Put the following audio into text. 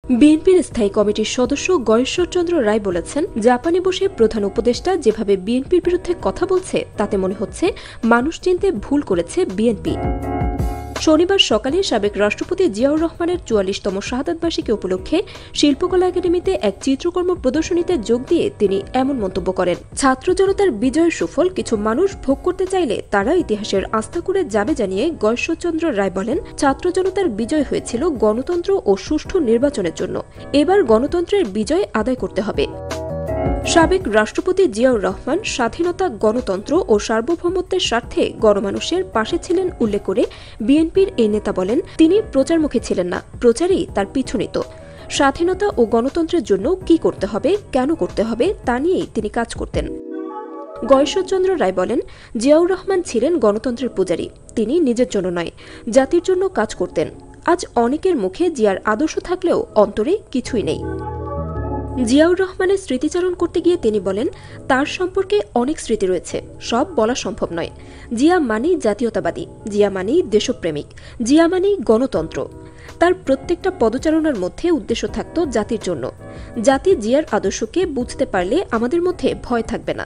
বিএনপির স্থায়ী কমিটির সদস্য গয়েশ্বরচন্দ্র রায় বলেছেন, জাপানে বসে প্রধান উপদেষ্টা যেভাবে বিএনপির বিরুদ্ধে কথা বলছে তাতে মনে হচ্ছে মানুষ চিনতে ভুল করেছে বিএনপি। শনিবার সকালে সাবেক রাষ্ট্রপতি জিয়াউর রহমানের ৪৪তম শাহাদাতবার্ষিকী উপলক্ষে শিল্পকলা একাডেমিতে এক চিত্রকর্ম প্রদর্শনীতে যোগ দিয়ে তিনি এমন মন্তব্য করেন। ছাত্র জনতার বিজয়ের সুফল কিছু মানুষ ভোগ করতে চাইলে তারা ইতিহাসের আস্থা করে যাবে জানিয়ে গয়েশ্বরচন্দ্র রায় বলেন, ছাত্র জনতার বিজয় হয়েছিল গণতন্ত্র ও সুষ্ঠু নির্বাচনের জন্য। এবার গণতন্ত্রের বিজয় আদায় করতে হবে। সাবেক রাষ্ট্রপতি জিয়াউর রহমান স্বাধীনতা, গণতন্ত্র ও সার্বভৌমত্বের স্বার্থে গণমানুষের পাশে ছিলেন উল্লেখ করে বিএনপির এই নেতা বলেন, তিনি প্রচারমুখী ছিলেন না, প্রচারই তার পিছু নিত। স্বাধীনতা ও গণতন্ত্রের জন্য কি করতে হবে, কেন করতে হবে তা নিয়েই তিনি কাজ করতেন। গয়েশ্বরচন্দ্র রায় বলেন, জিয়াউর রহমান ছিলেন গণতন্ত্রের পূজারী। তিনি নিজের জন্য নয়, জাতির জন্য কাজ করতেন। আজ অনেকের মুখে জিয়ার আদর্শ থাকলেও অন্তরে কিছুই নেই। জিয়াউর রহমানের স্মৃতিচারণ করতে গিয়ে তিনি বলেন, তার সম্পর্কে অনেক স্মৃতি রয়েছে, সব বলা সম্ভব নয়। জিয়া মানেই জাতীয়তাবাদী, জিয়া মানেই দেশপ্রেমিক, জিয়া মানেই গণতন্ত্র। তার প্রত্যেকটা পদচারণার মধ্যে উদ্দেশ্য থাকত জাতির জন্য। জাতি জিয়ার আদর্শকে বুঝতে পারলে আমাদের মধ্যে ভয় থাকবে না।